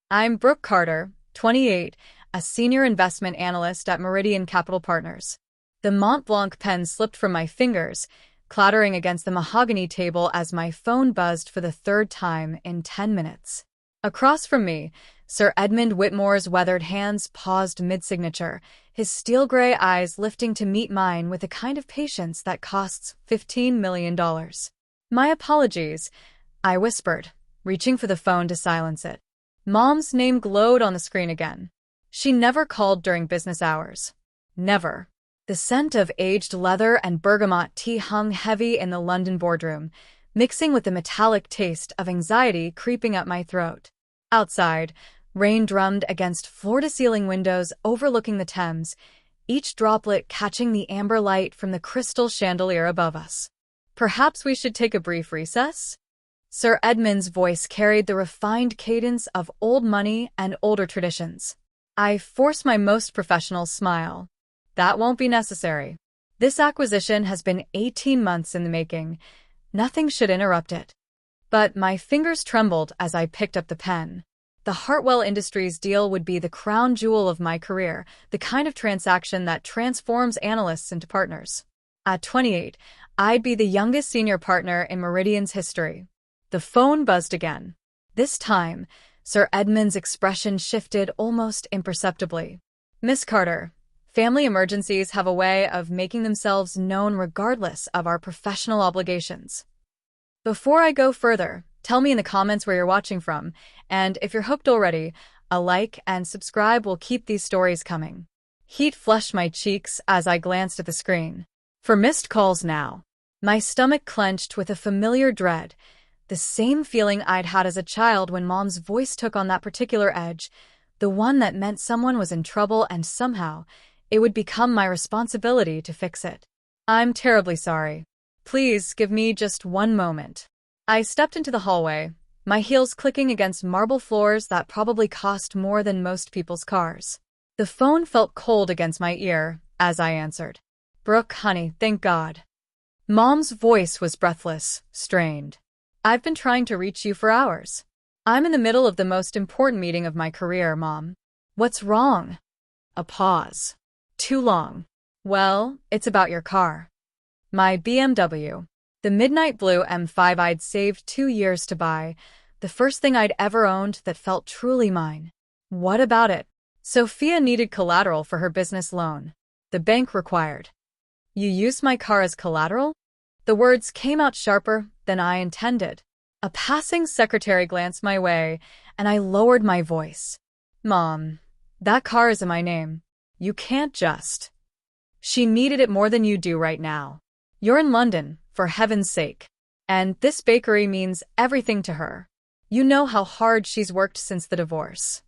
I'm Brooke Carter, 28, a senior investment analyst at Meridian Capital Partners. The Mont Blanc pen slipped from my fingers, clattering against the mahogany table as my phone buzzed for the third time in 10 minutes. Across from me, Sir Edmund Whitmore's weathered hands paused mid-signature, his steel-gray eyes lifting to meet mine with the kind of patience that costs $15 million. My apologies, I whispered, reaching for the phone to silence it. Mom's name glowed on the screen again. She never called during business hours. Never. The scent of aged leather and bergamot tea hung heavy in the London boardroom, mixing with the metallic taste of anxiety creeping up my throat. Outside, rain drummed against floor-to-ceiling windows overlooking the Thames, each droplet catching the amber light from the crystal chandelier above us. Perhaps we should take a brief recess? Sir Edmund's voice carried the refined cadence of old money and older traditions. I forced my most professional smile. That won't be necessary. This acquisition has been 18 months in the making. Nothing should interrupt it. But my fingers trembled as I picked up the pen. The Hartwell Industries deal would be the crown jewel of my career, the kind of transaction that transforms analysts into partners. At 28, I'd be the youngest senior partner in Meridian's history. The phone buzzed again. This time, Sir Edmund's expression shifted almost imperceptibly. Miss Carter, family emergencies have a way of making themselves known regardless of our professional obligations. Before I go further, tell me in the comments where you're watching from, and if you're hooked already, a like and subscribe will keep these stories coming. Heat flushed my cheeks as I glanced at the screen. For missed calls now. My stomach clenched with a familiar dread, the same feeling I'd had as a child when Mom's voice took on that particular edge, the one that meant someone was in trouble and somehow it would become my responsibility to fix it. I'm terribly sorry. Please give me just one moment. I stepped into the hallway, my heels clicking against marble floors that probably cost more than most people's cars. The phone felt cold against my ear as I answered. Brooke, honey, thank God. Mom's voice was breathless, strained. I've been trying to reach you for hours. I'm in the middle of the most important meeting of my career, Mom. What's wrong? A pause. Too long. Well, it's about your car. My BMW. The midnight blue M5 I'd saved 2 years to buy, the first thing I'd ever owned that felt truly mine. What about it? Sophia needed collateral for her business loan. The bank required. You used my car as collateral? The words came out sharper than I intended. A passing secretary glanced my way, and I lowered my voice. Mom, that car is in my name. You can't just. She needed it more than you do right now. You're in London, for heaven's sake. And this bakery means everything to her. You know how hard she's worked since the divorce.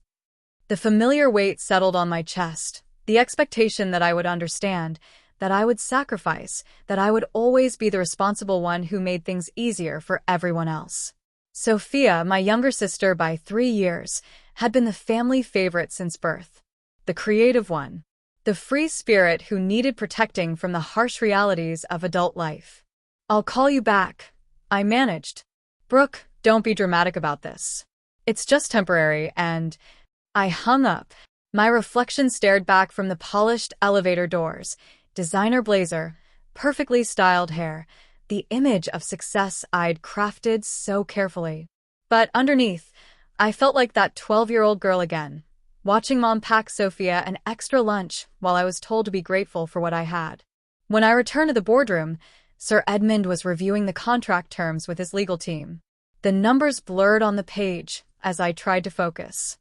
The familiar weight settled on my chest, the expectation that I would understand, that I would sacrifice, that I would always be the responsible one who made things easier for everyone else. Sophia, my younger sister by 3 years, had been the family favorite since birth. The creative one. The free spirit who needed protecting from the harsh realities of adult life. I'll call you back, I managed. Brooke, don't be dramatic about this. It's just temporary, and I hung up. My reflection stared back from the polished elevator doors. Designer blazer, perfectly styled hair, the image of success I'd crafted so carefully. But underneath, I felt like that 12-year-old girl again, watching Mom pack Sophia an extra lunch while I was told to be grateful for what I had. When I returned to the boardroom, Sir Edmund was reviewing the contract terms with his legal team. The numbers blurred on the page as I tried to focus.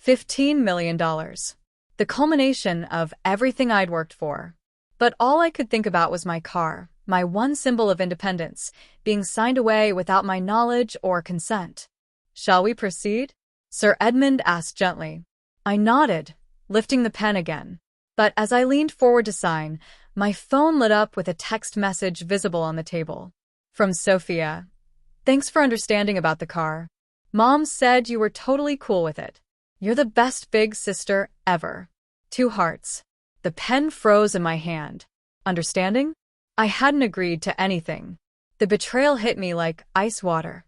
$15 million. The culmination of everything I'd worked for. But all I could think about was my car, my one symbol of independence, being signed away without my knowledge or consent. Shall we proceed? Sir Edmund asked gently. I nodded, lifting the pen again. But as I leaned forward to sign, my phone lit up with a text message visible on the table. From Sophia. Thanks for understanding about the car. Mom said you were totally cool with it. You're the best big sister ever. 2 hearts. The pen froze in my hand. Understanding? I hadn't agreed to anything. The betrayal hit me like ice water.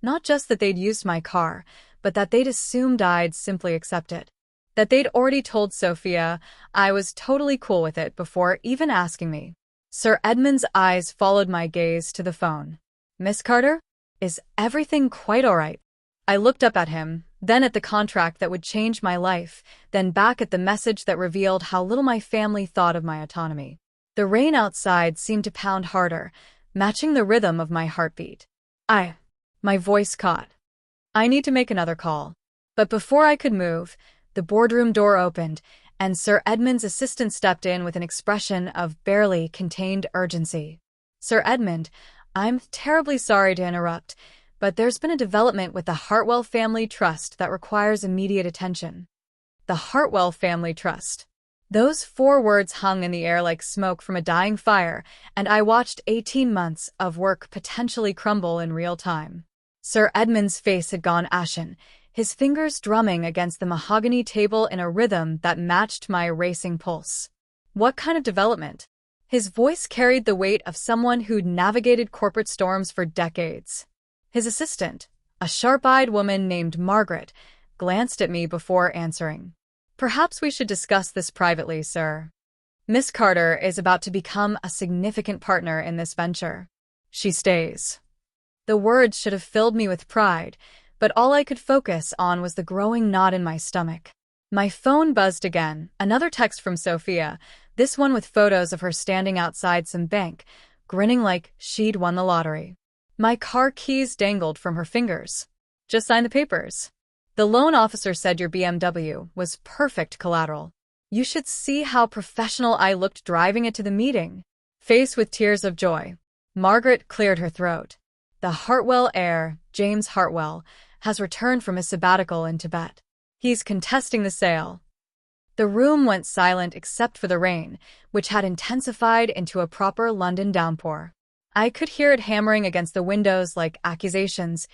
Not just that they'd used my car, but that they'd assumed I'd simply accept it. That they'd already told Sophia I was totally cool with it before even asking me. Sir Edmund's eyes followed my gaze to the phone. "Miss Carter? Is everything quite all right?" I looked up at him, then at the contract that would change my life, then back at the message that revealed how little my family thought of my autonomy. The rain outside seemed to pound harder, matching the rhythm of my heartbeat. My voice caught. "I need to make another call." But before I could move, the boardroom door opened, and Sir Edmund's assistant stepped in with an expression of barely contained urgency. "Sir Edmund, I'm terribly sorry to interrupt, but there's been a development with the Hartwell Family Trust that requires immediate attention." The Hartwell Family Trust. Those 4 words hung in the air like smoke from a dying fire, and I watched 18 months of work potentially crumble in real time. Sir Edmund's face had gone ashen, his fingers drumming against the mahogany table in a rhythm that matched my racing pulse. "What kind of development?" His voice carried the weight of someone who'd navigated corporate storms for decades. His assistant, a sharp-eyed woman named Margaret, glanced at me before answering. "Perhaps we should discuss this privately, sir. Miss Carter is about to become a significant partner in this venture. She stays." The words should have filled me with pride, but all I could focus on was the growing knot in my stomach. My phone buzzed again, another text from Sophia, this one with photos of her standing outside some bank, grinning like she'd won the lottery. My car keys dangled from her fingers. "Just sign the papers. The loan officer said your BMW was perfect collateral. You should see how professional I looked driving it to the meeting." Faced with tears of joy, Margaret cleared her throat. "The Hartwell heir, James Hartwell, has returned from his sabbatical in Tibet. He's contesting the sale." The room went silent except for the rain, which had intensified into a proper London downpour. I could hear it hammering against the windows like accusations,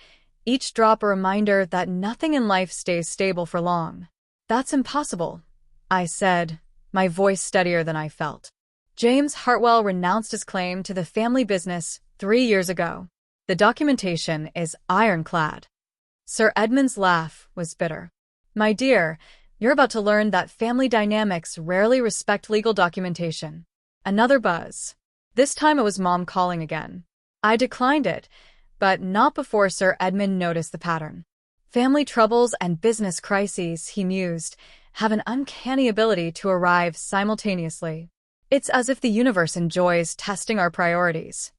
each drop a reminder that nothing in life stays stable for long. "That's impossible," I said, my voice steadier than I felt. "James Hartwell renounced his claim to the family business 3 years ago. The documentation is ironclad." Sir Edmund's laugh was bitter. "My dear, you're about to learn that family dynamics rarely respect legal documentation." Another buzz. This time it was Mom calling again. I declined it, but not before Sir Edmund noticed the pattern. "Family troubles and business crises," he mused, "have an uncanny ability to arrive simultaneously. It's as if the universe enjoys testing our priorities."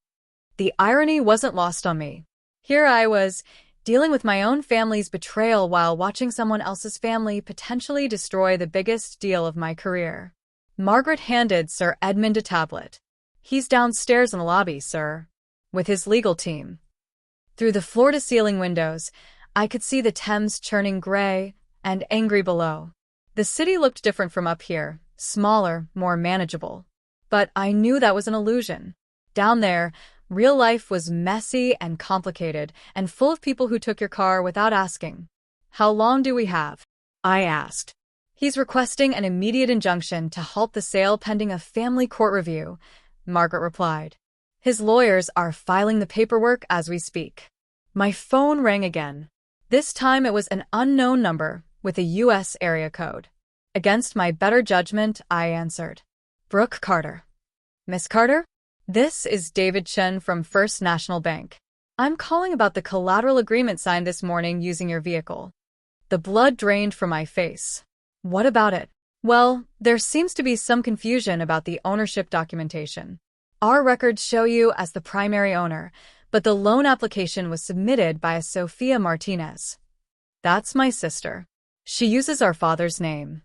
The irony wasn't lost on me. Here I was, dealing with my own family's betrayal while watching someone else's family potentially destroy the biggest deal of my career. Margaret handed Sir Edmund a tablet. "He's downstairs in the lobby, sir, with his legal team." Through the floor-to-ceiling windows, I could see the Thames churning gray and angry below. The city looked different from up here, smaller, more manageable. But I knew that was an illusion. Down there, real life was messy and complicated, and full of people who took your car without asking. "How long do we have?" I asked. "He's requesting an immediate injunction to halt the sale pending a family court review," Margaret replied. "His lawyers are filing the paperwork as we speak." My phone rang again. This time it was an unknown number with a U.S. area code. Against my better judgment, I answered. "Brooke Carter." "Miss Carter? This is David Chen from First National Bank. I'm calling about the collateral agreement signed this morning using your vehicle." The blood drained from my face. "What about it?" "Well, there seems to be some confusion about the ownership documentation. Our records show you as the primary owner, but the loan application was submitted by a Sophia Martinez." "That's my sister. She uses our father's name."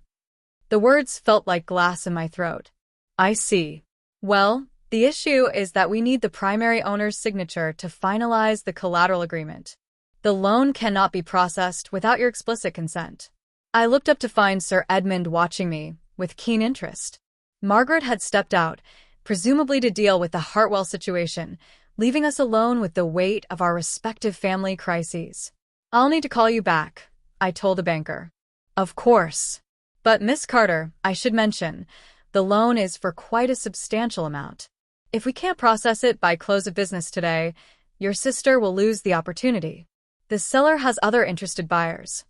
The words felt like glass in my throat. "I see. Well, the issue is that we need the primary owner's signature to finalize the collateral agreement. The loan cannot be processed without your explicit consent." I looked up to find Sir Edmund watching me with keen interest. Margaret had stepped out, presumably to deal with the Hartwell situation, leaving us alone with the weight of our respective family crises. "I'll need to call you back," I told the banker. "Of course. But Miss Carter, I should mention, the loan is for quite a substantial amount. If we can't process it by close of business today, your sister will lose the opportunity." The seller has other interested buyers.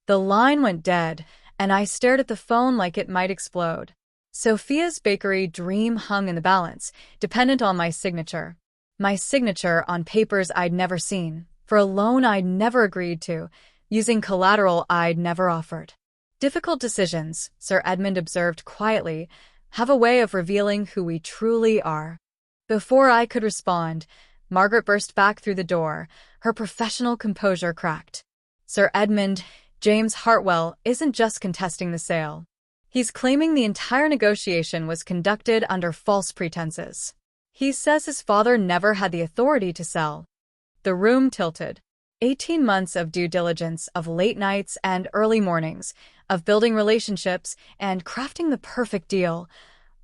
The line went dead, and I stared at the phone like it might explode. Sophia's bakery dream hung in the balance, dependent on my signature. My signature on papers I'd never seen, for a loan I'd never agreed to, using collateral I'd never offered. Difficult decisions, Sir Edmund observed quietly, have a way of revealing who we truly are. Before I could respond, Margaret burst back through the door, her professional composure cracked. Sir Edmund, James Hartwell isn't just contesting the sale. He's claiming the entire negotiation was conducted under false pretenses. He says his father never had the authority to sell. The room tilted. 18 months of due diligence, of late nights and early mornings, of building relationships and crafting the perfect deal,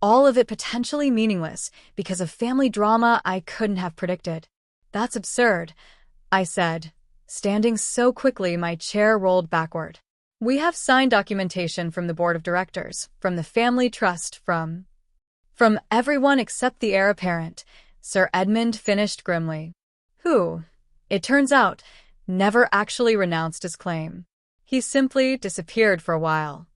all of it potentially meaningless because of family drama I couldn't have predicted. That's absurd, I said, standing so quickly my chair rolled backward. We have signed documentation from the board of directors, from the family trust, from everyone except the heir apparent, Sir Edmund finished grimly. Who, it turns out, never actually renounced his claim. He simply disappeared for a while.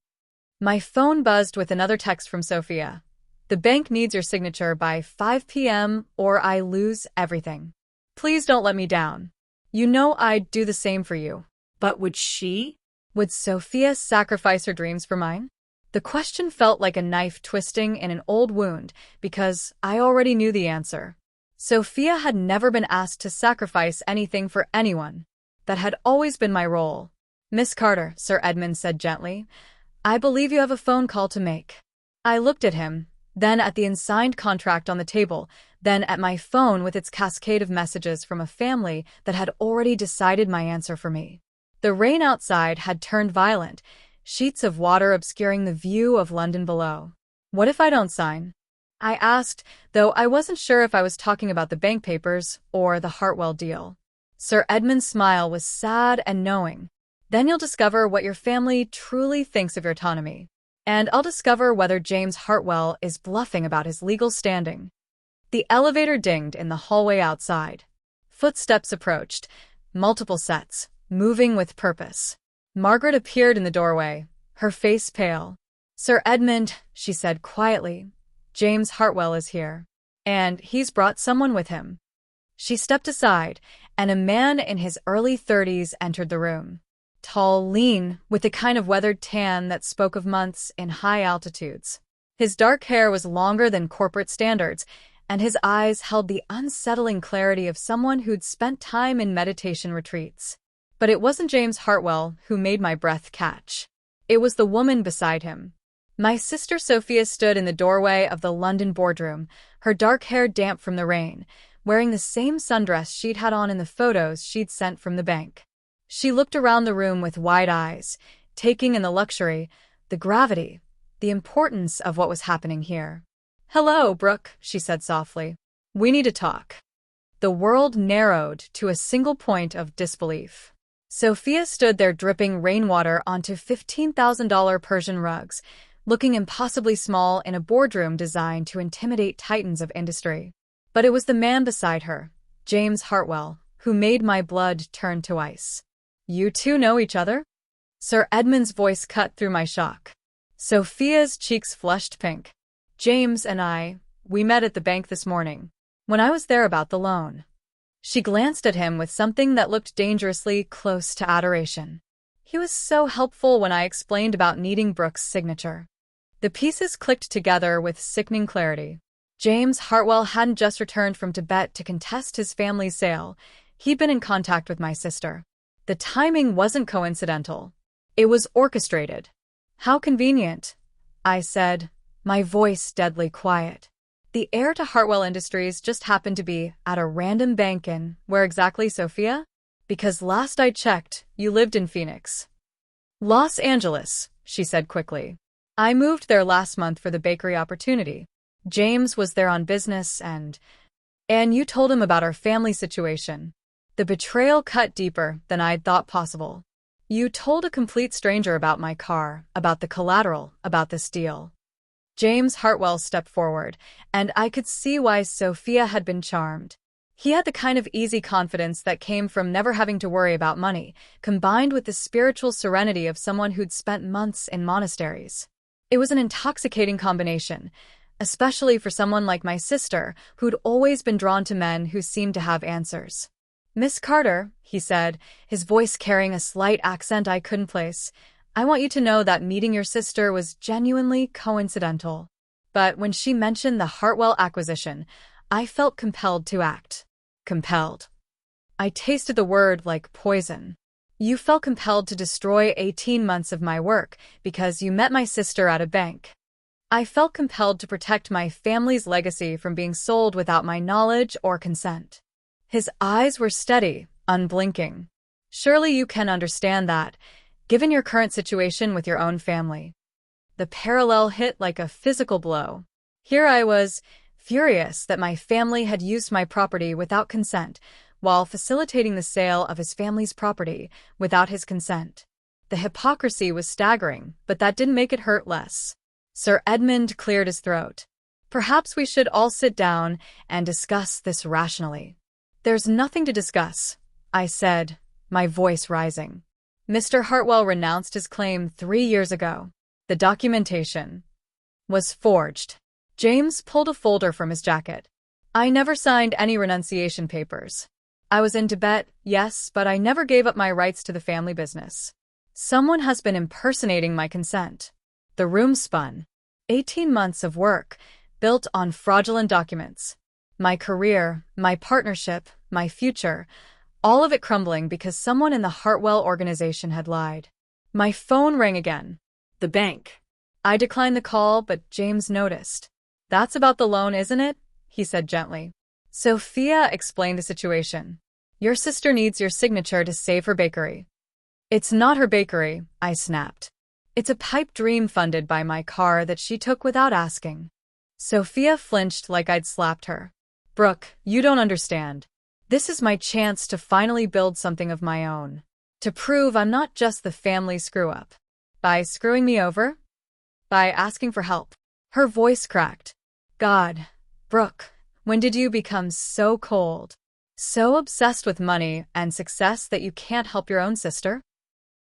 My phone buzzed with another text from Sophia. The bank needs your signature by 5 p.m. or I lose everything. Please don't let me down. You know I'd do the same for you. But would she? Would Sophia sacrifice her dreams for mine? The question felt like a knife twisting in an old wound because I already knew the answer. Sophia had never been asked to sacrifice anything for anyone. That had always been my role. Miss Carter, Sir Edmund said gently, I believe you have a phone call to make. I looked at him, then at the unsigned contract on the table, then at my phone with its cascade of messages from a family that had already decided my answer for me. The rain outside had turned violent, sheets of water obscuring the view of London below. What if I don't sign? I asked, though I wasn't sure if I was talking about the bank papers or the Hartwell deal. Sir Edmund's smile was sad and knowing. Then you'll discover what your family truly thinks of your autonomy. And I'll discover whether James Hartwell is bluffing about his legal standing. The elevator dinged in the hallway outside. Footsteps approached, multiple sets, moving with purpose. Margaret appeared in the doorway, her face pale. Sir Edmund, she said quietly, James Hartwell is here. And he's brought someone with him. She stepped aside, and a man in his early 30s entered the room. Tall, lean, with the kind of weathered tan that spoke of months in high altitudes. His dark hair was longer than corporate standards, and his eyes held the unsettling clarity of someone who'd spent time in meditation retreats. But it wasn't James Hartwell who made my breath catch. It was the woman beside him. My sister Sophia stood in the doorway of the London boardroom, her dark hair damp from the rain, wearing the same sundress she'd had on in the photos she'd sent from the bank. She looked around the room with wide eyes, taking in the luxury, the gravity, the importance of what was happening here. Hello, Brooke, she said softly. We need to talk. The world narrowed to a single point of disbelief. Sophia stood there dripping rainwater onto $15,000 Persian rugs, looking impossibly small in a boardroom designed to intimidate titans of industry. But it was the man beside her, James Hartwell, who made my blood turn to ice. You two know each other? Sir Edmund's voice cut through my shock. Sophia's cheeks flushed pink. James and we met at the bank this morning, when I was there about the loan. She glanced at him with something that looked dangerously close to adoration. He was so helpful when I explained about needing Brooke's signature. The pieces clicked together with sickening clarity. James Hartwell hadn't just returned from Tibet to contest his family's sale. He'd been in contact with my sister. The timing wasn't coincidental. It was orchestrated. How convenient, I said, my voice deadly quiet. The heir to Hartwell Industries just happened to be at a random bank in, where exactly, Sophia? Because last I checked, you lived in Phoenix. Los Angeles, she said quickly. I moved there last month for the bakery opportunity. James was there on business and you told him about our family situation. The betrayal cut deeper than I'd thought possible. You told a complete stranger about my car, about the collateral, about this deal. James Hartwell stepped forward, and I could see why Sophia had been charmed. He had the kind of easy confidence that came from never having to worry about money, combined with the spiritual serenity of someone who'd spent months in monasteries. It was an intoxicating combination, especially for someone like my sister, who'd always been drawn to men who seemed to have answers. "Miss Carter," he said, his voice carrying a slight accent I couldn't place, "I want you to know that meeting your sister was genuinely coincidental." But when she mentioned the Hartwell acquisition, I felt compelled to act. Compelled. I tasted the word like poison. "You felt compelled to destroy 18 months of my work because you met my sister at a bank." I felt compelled to protect my family's legacy from being sold without my knowledge or consent. His eyes were steady, unblinking. "Surely you can understand that, given your current situation with your own family." The parallel hit like a physical blow. Here I was, furious that my family had used my property without consent, while facilitating the sale of his family's property without his consent. The hypocrisy was staggering, but that didn't make it hurt less. Sir Edmund cleared his throat. "Perhaps we should all sit down and discuss this rationally." "There's nothing to discuss," I said, my voice rising. "Mr. Hartwell renounced his claim 3 years ago. The documentation was forged." James pulled a folder from his jacket. "I never signed any renunciation papers. I was in Tibet, yes, but I never gave up my rights to the family business. Someone has been impersonating my consent." The room spun. 18 months of work, built on fraudulent documents. My career, my partnership, my future, all of it crumbling because someone in the Hartwell organization had lied. My phone rang again. The bank. I declined the call, but James noticed. "That's about the loan, isn't it?" he said gently. Sophia explained the situation. "Your sister needs your signature to save her bakery." "It's not her bakery," I snapped. "It's a pipe dream funded by my car that she took without asking." Sophia flinched like I'd slapped her. "Brooke, you don't understand. This is my chance to finally build something of my own. To prove I'm not just the family screw-up." "By screwing me over?" "By asking for help." Her voice cracked. "God, Brooke, when did you become so cold? So obsessed with money and success that you can't help your own sister?"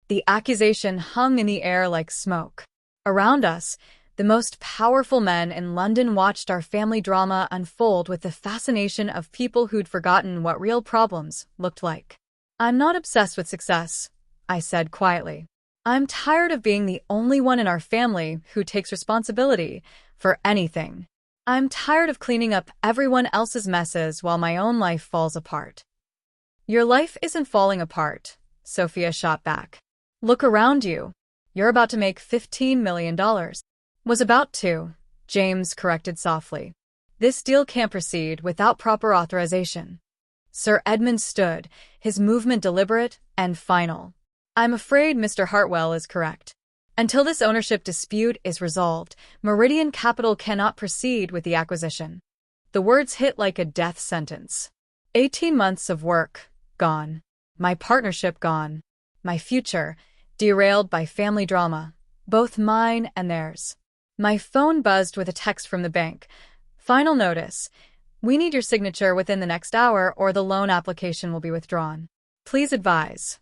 The accusation hung in the air like smoke. Around us, the most powerful men in London watched our family drama unfold with the fascination of people who'd forgotten what real problems looked like. "I'm not obsessed with success," I said quietly. "I'm tired of being the only one in our family who takes responsibility for anything. I'm tired of cleaning up everyone else's messes while my own life falls apart." "Your life isn't falling apart," Sophia shot back. "Look around you. You're about to make $15 million. "Was about to," James corrected softly. "This deal can't proceed without proper authorization." Sir Edmund stood, his movement deliberate and final. "I'm afraid Mr. Hartwell is correct. Until this ownership dispute is resolved, Meridian Capital cannot proceed with the acquisition." The words hit like a death sentence. 18 months of work, gone. My partnership gone. My future, derailed by family drama, both mine and theirs. My phone buzzed with a text from the bank. "Final notice. We need your signature within the next hour or the loan application will be withdrawn. Please advise."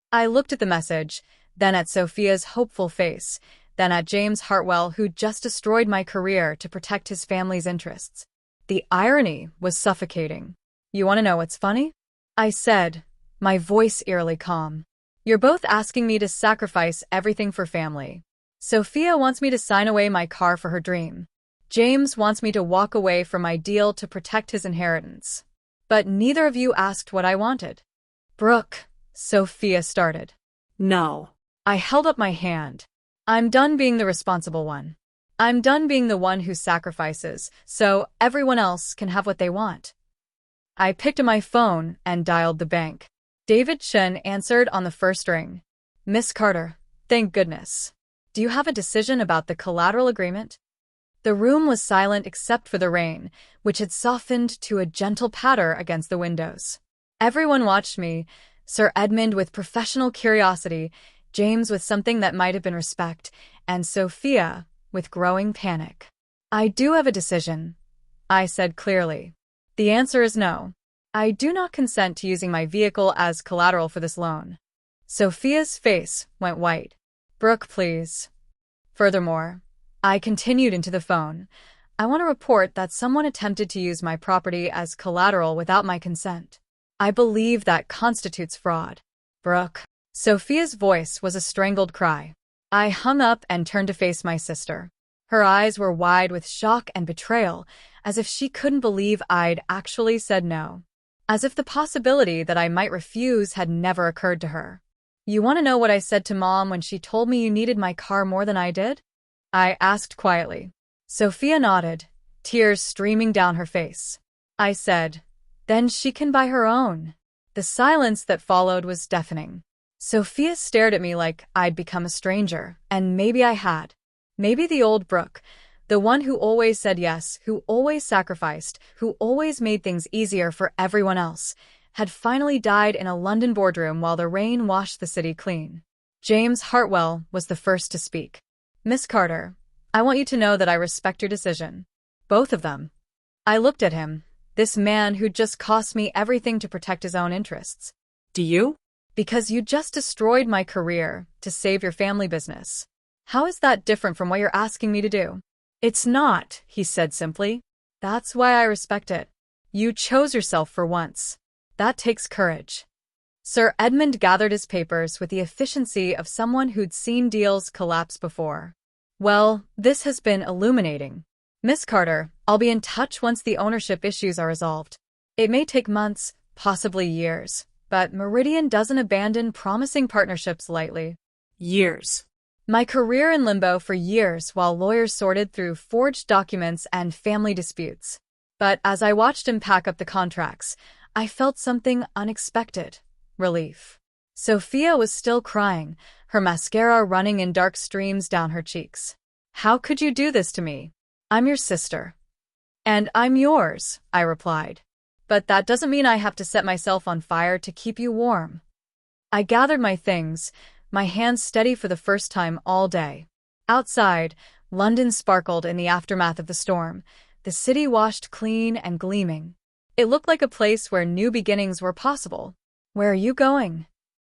I looked at the message, then at Sophia's hopeful face, then at James Hartwell, who'd just destroyed my career to protect his family's interests. The irony was suffocating. "You want to know what's funny?" I said, my voice eerily calm. "You're both asking me to sacrifice everything for family. Sophia wants me to sign away my car for her dream. James wants me to walk away from my deal to protect his inheritance. But neither of you asked what I wanted." "Brooke," Sophia started. "No." I held up my hand. "I'm done being the responsible one. I'm done being the one who sacrifices, so everyone else can have what they want." I picked up my phone and dialed the bank. David Chen answered on the first ring. "Miss Carter, thank goodness. Do you have a decision about the collateral agreement?" The room was silent except for the rain, which had softened to a gentle patter against the windows. Everyone watched me, Sir Edmund with professional curiosity, James with something that might have been respect, and Sophia with growing panic. "I do have a decision," I said clearly. "The answer is no." I do not consent to using my vehicle as collateral for this loan. Sophia's face went white. Brooke, please. Furthermore, I continued into the phone. I want to report that someone attempted to use my property as collateral without my consent. I believe that constitutes fraud. Brooke. Sophia's voice was a strangled cry. I hung up and turned to face my sister. Her eyes were wide with shock and betrayal, as if she couldn't believe I'd actually said no. As if the possibility that I might refuse had never occurred to her. You want to know what I said to Mom when she told me you needed my car more than I did? I asked quietly. Sophia nodded, tears streaming down her face. I said, then she can buy her own. The silence that followed was deafening. Sophia stared at me like I'd become a stranger, and maybe I had. Maybe the old Brooke, the one who always said yes, who always sacrificed, who always made things easier for everyone else, had finally died in a London boardroom while the rain washed the city clean. James Hartwell was the first to speak. Miss Carter, I want you to know that I respect your decision. Both of them. I looked at him, this man who'd just cost me everything to protect his own interests. Do you? Because you just destroyed my career to save your family business. How is that different from what you're asking me to do? It's not, he said simply. That's why I respect it. You chose yourself for once. That takes courage. Sir Edmund gathered his papers with the efficiency of someone who'd seen deals collapse before. Well, this has been illuminating. Miss Carter, I'll be in touch once the ownership issues are resolved. It may take months, possibly years, but Meridian doesn't abandon promising partnerships lightly. Years. My career in limbo for years while lawyers sorted through forged documents and family disputes. But as I watched him pack up the contracts, I felt something unexpected. Relief. Sophia was still crying, her mascara running in dark streams down her cheeks. How could you do this to me? I'm your sister. And I'm yours, I replied. But that doesn't mean I have to set myself on fire to keep you warm. I gathered my things, my hands steady for the first time all day. Outside, London sparkled in the aftermath of the storm, the city washed clean and gleaming. It looked like a place where new beginnings were possible. Where are you going?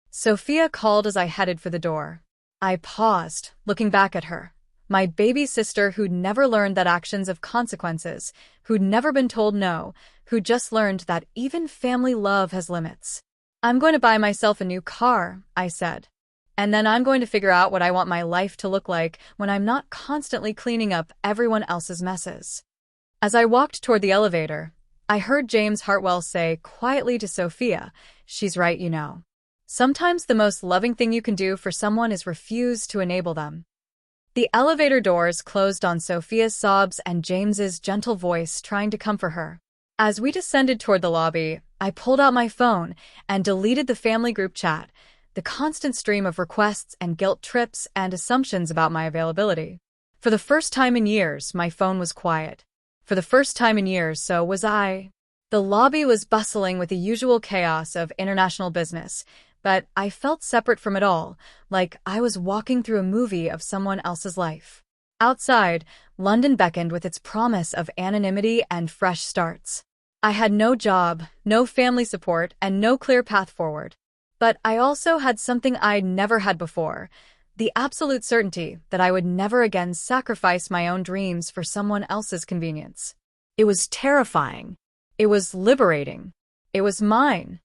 Sophia called as I headed for the door. I paused, looking back at her. My baby sister who'd never learned that actions have consequences, who'd never been told no, who just learned that even family love has limits. I'm going to buy myself a new car, I said. And then I'm going to figure out what I want my life to look like when I'm not constantly cleaning up everyone else's messes. As I walked toward the elevator, I heard James Hartwell say quietly to Sophia, she's right, you know. Sometimes the most loving thing you can do for someone is refuse to enable them. The elevator doors closed on Sophia's sobs and James's gentle voice trying to comfort her. As we descended toward the lobby, I pulled out my phone and deleted the family group chat, the constant stream of requests and guilt trips and assumptions about my availability. For the first time in years, my phone was quiet. For the first time in years, so was I. The lobby was bustling with the usual chaos of international business, but I felt separate from it all, like I was walking through a movie of someone else's life. Outside, London beckoned with its promise of anonymity and fresh starts. I had no job, no family support, and no clear path forward. But I also had something I'd never had before, the absolute certainty that I would never again sacrifice my own dreams for someone else's convenience. It was terrifying. It was liberating. It was mine.